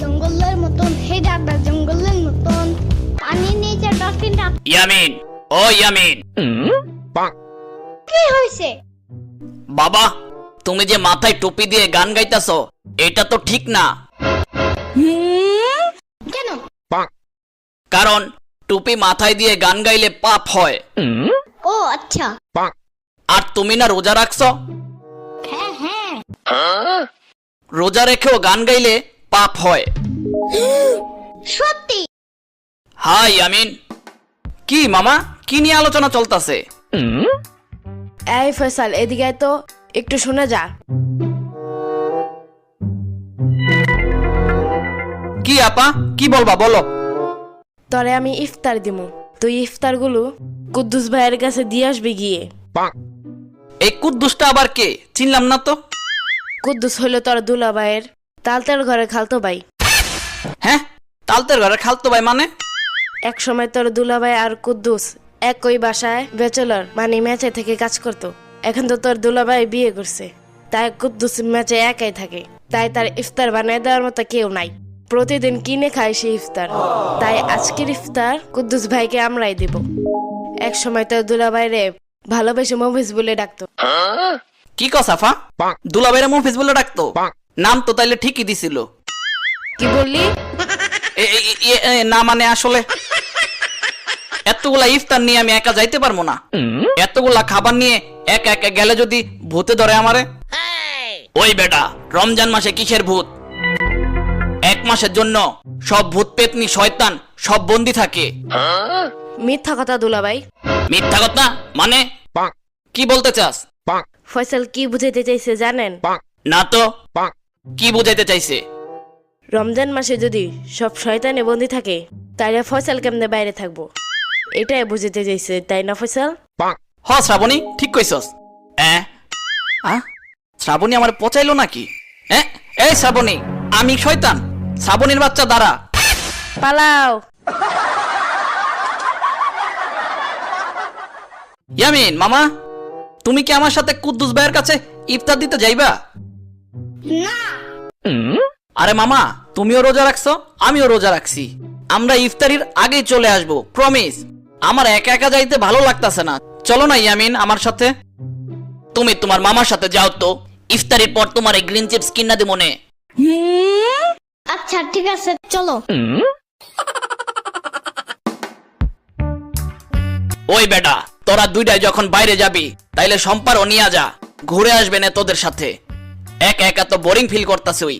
জঙ্গলের মতন, হে দাদা জঙ্গলের মতন, পানির নিচে ডলফিনটা। ইয়ামিন, ও ইয়ামিন। কি হয়েছে? বাবা, তুমি যে মাথায় টুপি দিয়ে গান গাইতাছো এটা তো ঠিক না। কেন? কারণ টুপি মাথায় দিয়ে গান গাইলে পাপ হয়। ও আচ্ছা। আর তুমি না রোজা রাখছো? হ্যাঁ হ্যাঁ। রোজা রেখেও গান গাইলে পাপ হয়। সত্যি? হাই ইয়ামিন। কি মামা, কি নিয়ে আলোচনা চলতেছে? এই ফয়সাল, এদিকে আয় তো, একটু শুনে যা। কি আপা, কি বলবা বলো। তরে আমি ইফতার দিমু, তুই ইফতার গুলো কুদ্দুস ভাইয়ের কাছে দিয়ে আসবি গিয়ে। এই কুদ্দুসটা আবার কে? চিনলাম না তো। কুদ্দুস হইল তোর দুলা ভাইয়ের তালতের ঘরে খালতো ভাই। হ্যাঁ, তালতের ঘরে খালতো ভাই মানে? এক সময় তোর দুলা ভাই আর কুদ্দুস একই বাসায় ব্যাচেলর মানে ম্যাচে থেকে কাজ করতো। এখন তো তোর দুলা ভাই বিয়ে করছে, তাই কুদ্দুস ম্যাচে একাই থাকে, তাই তার ইফতার বানায় দেওয়ার মতো কেউ নাই। প্রতিদিন কিনে খায় সে ইফতার, তাই আজকের ইফতার কুদ্দুস ভাইকে আমরাই দিব। এক সময় তোর দুলা ভাইরে ভালোবেসে মফিজ বলে ডাকতো। কি কসাফা? দুলাভাইরা মুফিজ বলে ডাকতো? নাম তো তাইলে ঠিকই দিছিল। কি বললি? না মানে আসলে এতগুলা ইফতার নিয়ে আমি একা যাইতে পারবো না। এতগুলা খাবার নিয়ে একা একা গেলে যদি ভূতে ধরে আমারে। ওই বেটা, রমজান মাসে কিসের ভূত? এক মাসের জন্য সব ভূত পেতনি শয়তান সব বন্দি থাকে। মিথ্যা কথা দুলা ভাই। মিথ্যা কথা মানে? কি বলতে চাস? ফয়সাল কি বুঝাইতে চাইছে জানেন? না তো, কি বুঝাইতে চাইছে? রমজান মাসে যদি সব শয়তানে বন্দি থাকে তাহলে ফয়সাল কেমনে বাইরে থাকবো, এটাই বুঝাইতে চাইছে, তাই না ফয়সাল? হ শ্রাবণী, ঠিক কইছস। শ্রাবণী আমার পচাইলো নাকি? এই শ্রাবণী, আমি শয়তান? শ্রাবণীর বাচ্চা দাঁড়া। পালাও। ইয়ামিন মামা, তুমি কি আমার সাথে কুদ্দুস ভাইয়ের কাছে ইফতার দিতে যাইবা? না। আরে মামা, তুমিও রোজা রাখছো, আমিও রোজা রাখছি, আমরা ইফতারির আগেই চলে আসবো, প্রমিস। আমার একা একা যাইতে ভালো লাগতাছে না, চলো না ইয়ামিন আমার সাথে। তুমি তোমার মামার সাথে যাও তো, ইফতারির পর তোমার এই গ্রিন চিপস কিনা দি মনে। আচ্ছা ঠিক আছে, চলো। ওই বেটা, তোরা দুইটাই যখন বাইরে যাবি তাইলে সম্পারও নিয়ে যা, ঘুরে আসবে না তোদের সাথে। একা একা তো বোরিং ফিল করতাছে। ওই